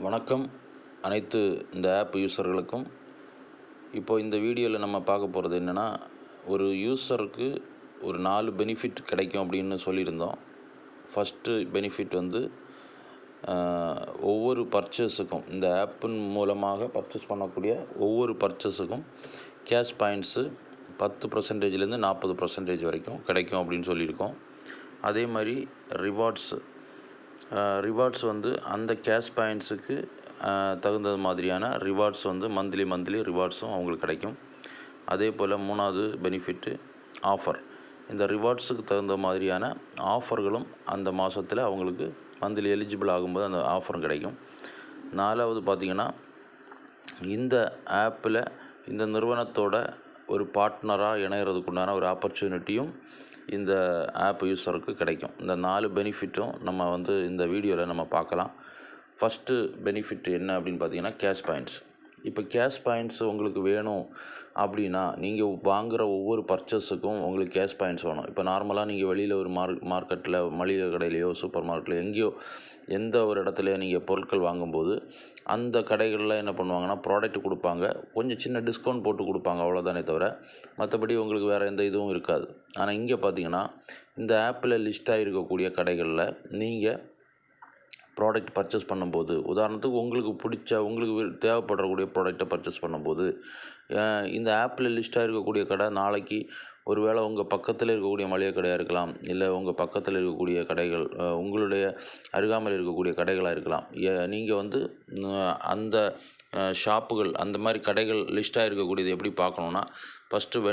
வணக்கம் அனைத்து இந்த ஆப் யூஸர்களுக்கும். இப்போது இந்த வீடியோவில் நம்ம பார்க்க போகிறது என்னென்னா, ஒரு யூஸருக்கு ஒரு 4 பெனிஃபிட் கிடைக்கும் அப்படின்னு சொல்லியிருந்தோம். ஃபஸ்ட்டு பெனிஃபிட் வந்து ஒவ்வொரு பர்ச்சேஸுக்கும் இந்த ஆப்பின் மூலமாக பர்ச்சேஸ் பண்ணக்கூடிய ஒவ்வொரு பர்ச்சேஸுக்கும் கேஷ் பாயிண்ட்ஸு 10%லேருந்து 40% வரைக்கும் கிடைக்கும் அப்படின்னு சொல்லியிருக்கோம். அதே மாதிரி ரிவார்ட்ஸ் வந்து அந்த கேஷ் பாயிண்ட்ஸுக்கு தகுந்தது மாதிரியான ரிவார்ட்ஸ் வந்து மந்த்லி ரிவார்ட்ஸும் அவங்களுக்கு கிடைக்கும். அதே போல் 3வது பெனிஃபிட்டு ஆஃபர். இந்த ரிவார்ட்ஸுக்கு தகுந்த மாதிரியான ஆஃபர்களும் அந்த மாதத்தில் அவங்களுக்கு மந்த்லி எலிஜிபிள் ஆகும்போது அந்த ஆஃபரும் கிடைக்கும். 4வது பார்த்திங்கன்னா, இந்த ஆப்பில் இந்த நிறுவனத்தோட ஒரு பார்ட்னராக இணைகிறதுக்குண்டான ஒரு ஆப்பர்ச்சுனிட்டியும் இந்த ஆப் யூஸருக்கு கிடைக்கும். இந்த 4 பெனிஃபிட்டும் நம்ம வந்து இந்த வீடியோவில் நம்ம பார்க்கலாம். ஃபஸ்ட்டு பெனிஃபிட் என்ன அப்படின்னு பார்த்தீங்கன்னா, கேஷ் பாயிண்ட்ஸ். இப்போ கேஷ் பாயிண்ட்ஸ் உங்களுக்கு வேணும் அப்படின்னா, நீங்கள் வாங்குகிற ஒவ்வொரு பர்ச்சேஸுக்கும் உங்களுக்கு கேஷ் பாயிண்ட்ஸ் வேணும். இப்போ நார்மலாக நீங்கள் வெளியில் ஒரு மார்க்கெட்டில் மளிகை கடையிலையோ சூப்பர் மார்க்கெட்டில் எங்கேயோ எந்த ஒரு இடத்துல நீங்கள் பொருட்கள் வாங்கும்போது அந்த கடைகளில் என்ன பண்ணுவாங்கன்னா, ப்ராடக்ட் கொடுப்பாங்க, கொஞ்சம் சின்ன டிஸ்கவுண்ட் போட்டு கொடுப்பாங்க, அவ்வளோதானே தவிர மற்றபடி உங்களுக்கு வேறு எந்த இதுவும் இருக்காது. ஆனால் இங்கே பார்த்தீங்கன்னா, இந்த ஆப்பில் லிஸ்ட் ஆகிருக்கக்கூடிய கடைகளில் நீங்கள் ப்ராடக்ட் பர்ச்சேஸ் பண்ணும்போது, உதாரணத்துக்கு உங்களுக்கு தேவைப்படக்கூடிய ப்ராடக்டை பர்ச்சேஸ் பண்ணும்போது, இந்த ஆப்பில் லிஸ்ட்டாக இருக்கக்கூடிய கடை நாளைக்கு ஒரு வேளை உங்கள் பக்கத்தில் இருக்கக்கூடிய மளிகை கடையாக இருக்கலாம், இல்லை உங்கள் பக்கத்தில் இருக்கக்கூடிய கடைகள் உங்களுடைய அருகாமையில் இருக்கக்கூடிய கடைகளாக இருக்கலாம். நீங்கள் வந்து அந்த ஷாப்புகள் அந்த மாதிரி கடைகள் லிஸ்ட்டாக இருக்கக்கூடியது எப்படி பார்க்கணுன்னா, ஃபஸ்ட்டு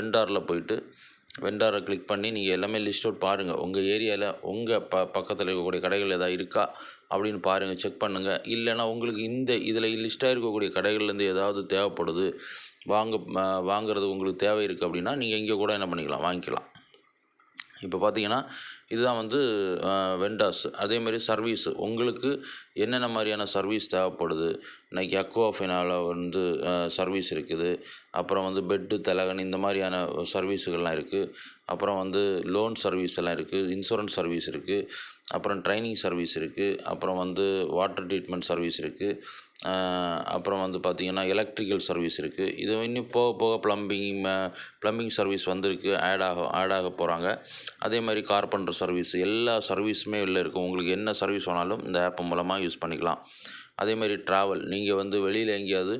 வெண்டாரை கிளிக் பண்ணி நீங்கள் எல்லாமே லிஸ்ட் அவுட் பாருங்கள். உங்கள் ஏரியாவில் உங்கள் பக்கத்தில் இருக்கக்கூடிய கடைகள் எதாவது இருக்கா அப்படின்னு பாருங்கள், செக் பண்ணுங்கள். இல்லைன்னா உங்களுக்கு இதில் லிஸ்ட்டாக இருக்கக்கூடிய கடைகள்லேருந்து ஏதாவது தேவைப்படுது, வாங்குறது உங்களுக்கு தேவை இருக்குது அப்படின்னா நீங்கள் இங்கே கூட என்ன பண்ணிக்கலாம், வாங்கிக்கலாம். இப்போ பார்த்தீங்கன்னா, இதுதான் வந்து வெண்டார்ஸ். அதேமாதிரி சர்வீஸு, உங்களுக்கு என்னென்ன மாதிரியான சர்வீஸ் தேவைப்படுது. இன்றைக்கி அக்வாஃபினால் வந்து சர்வீஸ் இருக்குது. அப்புறம் வந்து பெட்டு, தலகன் இந்த மாதிரியான சர்வீஸுகள்லாம் இருக்குது. அப்புறம் வந்து லோன் சர்வீஸ் எல்லாம் இருக்குது, இன்சூரன்ஸ் சர்வீஸ் இருக்குது, அப்புறம் ட்ரைனிங் சர்வீஸ் இருக்குது, அப்புறம் வந்து வாட்டர் ட்ரீட்மெண்ட் சர்வீஸ் இருக்குது, அப்புறம் வந்து பார்த்திங்கன்னா எலக்ட்ரிக்கல் சர்வீஸ் இருக்குது. இது இன்னும் போக போக ப்ளம்பிங் சர்வீஸ் வந்திருக்கு, ஆட் ஆக போகிறாங்க. அதே மாதிரி கார்பெண்டர் சர்வீஸ், எல்லா சர்வீஸுமே உள்ளே இருக்கும். உங்களுக்கு என்ன சர்வீஸ் வேணாலும் இந்த ஆப் மூலமாக யூஸ் பண்ணிக்கலாம். அதேமாதிரி ட்ராவல், நீங்கள் வந்து வெளியில் எங்கேயாவது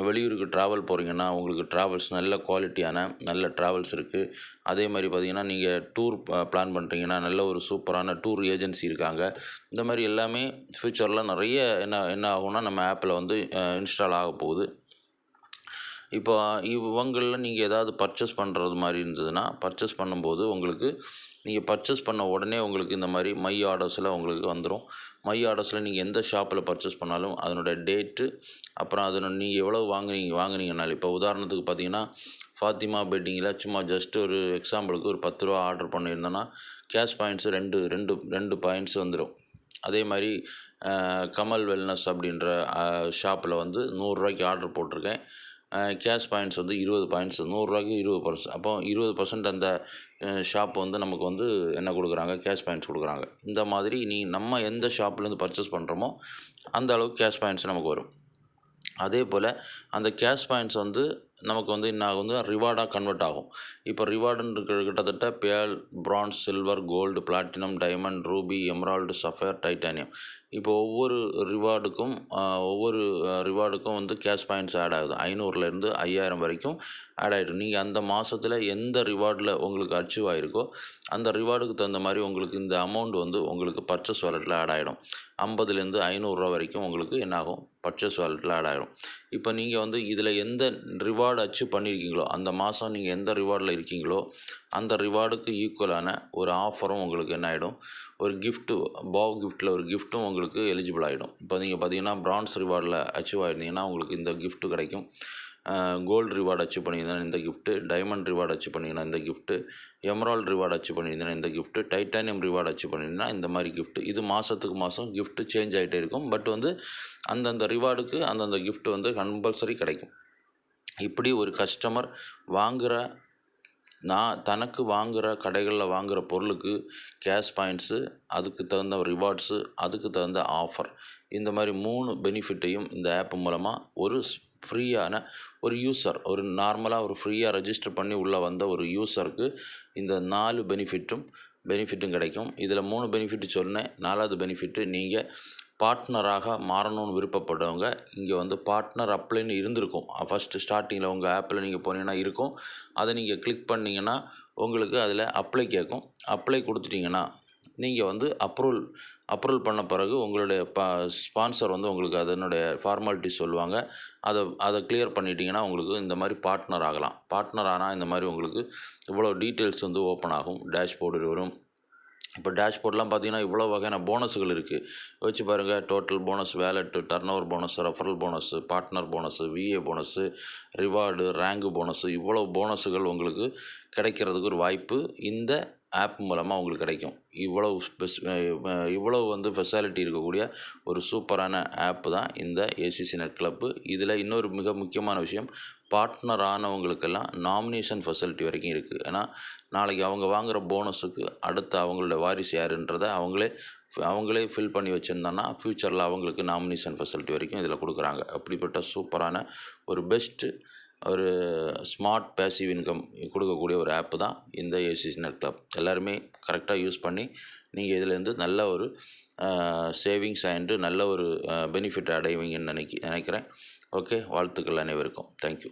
வெளியூருக்கு ட்ராவல் போகிறீங்கன்னா உங்களுக்கு ட்ராவல்ஸ் நல்ல குவாலிட்டியான நல்ல ட்ராவல்ஸ் இருக்குது. அதே மாதிரி பார்த்திங்கன்னா, நீங்கள் டூர் பிளான் பண்ணுறீங்கன்னா நல்ல ஒரு சூப்பரான டூர் ஏஜென்சி இருக்காங்க. இந்த மாதிரி எல்லாமே ஃப்யூச்சரில் நிறைய என்ன ஆகும்னா நம்ம ஆப்பில் வந்து இன்ஸ்டால் ஆக போகுது. இப்போ இவங்களில் நீங்கள் ஏதாவது பர்ச்சேஸ் பண்ணுறது மாதிரி இருந்ததுன்னா, பர்ச்சேஸ் பண்ணும்போது உங்களுக்கு நீங்கள் பர்ச்சேஸ் பண்ண உடனே உங்களுக்கு இந்த மாதிரி மை ஆர்டர்ஸில் உங்களுக்கு வந்துடும். மை ஆர்டர்ஸில் நீங்கள் எந்த ஷாப்பில் பர்ச்சேஸ் பண்ணாலும் அதனோட டேட்டு, அப்புறம் நீங்கள் எவ்வளோ வாங்குனீங்கனாலும், இப்போ உதாரணத்துக்கு பார்த்தீங்கன்னா, ஃபாத்திமா பெட்டிங்கில் சும்மா ஜஸ்ட் ஒரு எக்ஸாம்பிளுக்கு ஒரு 10 ரூபா ஆர்டர் பண்ணியிருந்தோன்னா கேஷ் பாயிண்ட்ஸு ரெண்டு பாயிண்ட்ஸ் வந்துடும். அதே மாதிரி கமல் வெல்னஸ் அப்படின்ற ஷாப்பில் வந்து 100 ரூபாய்க்கு ஆர்டர் போட்டிருக்கேன். கேஷ் பாயிண்ட்ஸ் வந்து 20 பாயிண்ட்ஸ், 100 ரூபாய்க்கு 20%. அப்போ 20% அந்த ஷாப் வந்து நமக்கு வந்து என்ன கொடுக்குறாங்க, கேஷ் பாயிண்ட்ஸ் கொடுக்குறாங்க. இந்த மாதிரி நம்ம எந்த ஷாப்லேருந்து பர்ச்சேஸ் பண்ணுறோமோ அந்த அளவுக்கு கேஷ் பாயிண்ட்ஸ் நமக்கு வரும். அதே போல் அந்த கேஷ் பாயிண்ட்ஸ் வந்து நமக்கு வந்து என்ன ஆகும், ரிவார்டாக கன்வெர்ட் ஆகும். இப்போ ரிவார்டுன்னு இருக்கிற கிட்டத்தட்ட pearl, bronze, silver, gold, platinum, diamond, ruby, emerald, sapphire, titanium. இப்போ ஒவ்வொரு ரிவார்டுக்கும் வந்து கேஷ் பாயிண்ட்ஸ் ஆட் ஆகுது. 500லேருந்து 5000 வரைக்கும் ஆட் ஆகிடும். நீங்கள் அந்த மாதத்தில் எந்த ரிவார்டில் உங்களுக்கு அச்சீவ் ஆகிருக்கோ அந்த ரிவார்டுக்கு தகுந்த மாதிரி உங்களுக்கு இந்த அமௌண்ட் வந்து உங்களுக்கு பர்ச்சேஸ் வாலெட்டில் ஆட் ஆகிடும். 50லேருந்து 500 வரைக்கும் உங்களுக்கு என்னாகும், பர்ச்சேஸ் வாலெட்டில் ஆட் ஆகிடும். இப்போ நீங்கள் வந்து இதில் எந்த ரிவார்டு அச்சீவ் பண்ணியிருக்கீங்களோ, அந்த மாதம் நீங்கள் எந்த ரிவார்டில் இருக்கீங்களோ அந்த ரிவார்டுக்கு ஈக்குவலான ஒரு ஆஃபரும் உங்களுக்கு என்ன ஆகிடும், ஒரு கிஃப்ட்டு, கிஃப்ட்டில் ஒரு கிஃப்ட்டும் உங்களுக்கு எலிஜிபிள் ஆகிடும். இப்போ நீங்கள் பார்த்தீங்கன்னா, பிரான்ஸ் ரிவார்டில் அச்சீவ் ஆகிருந்தீங்கன்னா உங்களுக்கு இந்த கிஃப்ட்டு கிடைக்கும். கோல்டு ரிவார்டு அச்சீவ் பண்ணியிருந்தேன் இந்த கிஃப்ட்டு, டைமண்ட் ரிவார்டு அச்சீவ் பண்ணியிருந்தேன் இந்த கிஃப்ட்டு, எமரால்டு ரிவார்டு அச்சீவ் பண்ணியிருந்தேன் இந்த கிஃப்ட்டு, டைட்டானியம் ரிவார்டு அச்சீவ் பண்ணியிருந்தேன் இந்த மாதிரி கிஃப்ட்டு. இது மாதம் கிஃப்ட்டு சேஞ்ச் ஆகிட்டே இருக்கும். பட் வந்து அந்தந்த ரிவார்டுக்கு அந்தந்த கிஃப்ட்டு வந்து கம்பல்சரி கிடைக்கும். இப்படி ஒரு கஸ்டமர் தனக்கு வாங்குகிற கடைகளில் வாங்குகிற பொருளுக்கு கேஷ் பாயிண்ட்ஸு, அதுக்கு தகுந்த ரிவார்ட்ஸு, அதுக்கு தகுந்த ஆஃபர், இந்த மாதிரி 3 பெனிஃபிட்டையும் இந்த ஆப் மூலமாக ஒரு ஃப்ரீயான ஒரு யூசர், ஒரு நார்மலாக ஒரு ஃப்ரீயாக ரெஜிஸ்டர் பண்ணி உள்ளே வந்த ஒரு யூசருக்கு இந்த 4 பெனிஃபிட்டும் கிடைக்கும். இதில் 3 பெனிஃபிட் சொன்னேன். 4வது பெனிஃபிட்டு, நீங்கள் பார்ட்னராக மாறணும்னு விருப்பப்படுறவங்க இங்கே வந்து பார்ட்னர் அப்ளைன்னு இருந்திருக்கும். ஃபஸ்ட்டு ஸ்டார்டிங்கில் உங்கள் ஆப்பில் நீங்கள் போனீங்கன்னா இருக்கும். அதை நீங்கள் கிளிக் பண்ணிங்கன்னா உங்களுக்கு அதில் அப்ளை கேட்கும். அப்ளை கொடுத்துட்டிங்கன்னா நீங்கள் வந்து அப்ரூவல் பண்ண பிறகு உங்களுடைய ஸ்பான்சர் வந்து உங்களுக்கு அதனுடைய ஃபார்மாலிட்டிஸ் சொல்லுவாங்க. அதை கிளியர் பண்ணிட்டீங்கன்னா உங்களுக்கு இந்த மாதிரி பார்ட்னர் ஆகலாம். பார்ட்னர் ஆனால் இந்த மாதிரி உங்களுக்கு இவ்வளோ டீட்டெயில்ஸ் வந்து ஓப்பன் ஆகும். டேஷ்போர்டு வரும். இப்போ டேஷ்போர்ட்லாம் பார்த்தீங்கன்னா இவ்வளோ வகையான போனஸுகள் இருக்குது. வச்சு பாருங்கள். Total bonus, வேலெட்டு, turn over bonus, referral bonus, partner bonus, VA bonus, reward, rank bonus, இவ்வளோ போனஸுகள் உங்களுக்கு கிடைக்கிறதுக்கு ஒரு வாய்ப்பு இந்த ஆப் மூலமாக உங்களுக்கு கிடைக்கும். இவ்வளவு வந்து ஃபெசிலிட்டி இருக்கக்கூடிய ஒரு சூப்பரான ஆப்பு தான் இந்த ஏசிசி நெட் கிளப்பு. இதில் இன்னொரு மிக முக்கியமான விஷயம், பார்ட்னர் ஆனவங்களுக்கெல்லாம் நாமினேஷன் ஃபெசிலிட்டி வரைக்கும் இருக்குது. ஏன்னா நாளைக்கு அவங்க வாங்குகிற போனஸுக்கு அடுத்து அவங்களோட வாரிசு யாருன்றதை அவங்களே ஃபில் பண்ணி வச்சுருந்தோன்னா ஃப்யூச்சரில் அவங்களுக்கு நாமினேஷன் ஃபெசிலிட்டி வரைக்கும் இதில் கொடுக்குறாங்க. அப்படிப்பட்ட சூப்பரான ஒரு பெஸ்ட்டு ஒரு ஸ்மார்ட் பேசிவ் இன்கம் கொடுக்கக்கூடிய ஒரு ஆப்பு தான் இந்த ஏசிசி நெட் கிளப். எல்லாருமே கரெக்டாக யூஸ் பண்ணி நீங்கள் இதிலேருந்து நல்ல ஒரு சேவிங்ஸ் அண்டு நல்ல ஒரு பெனிஃபிட் அடைவீங்கன்னு நினைக்கிறேன். ஓகே, வாழ்த்துக்கள் அனைவருக்கும். தேங்க்யூ.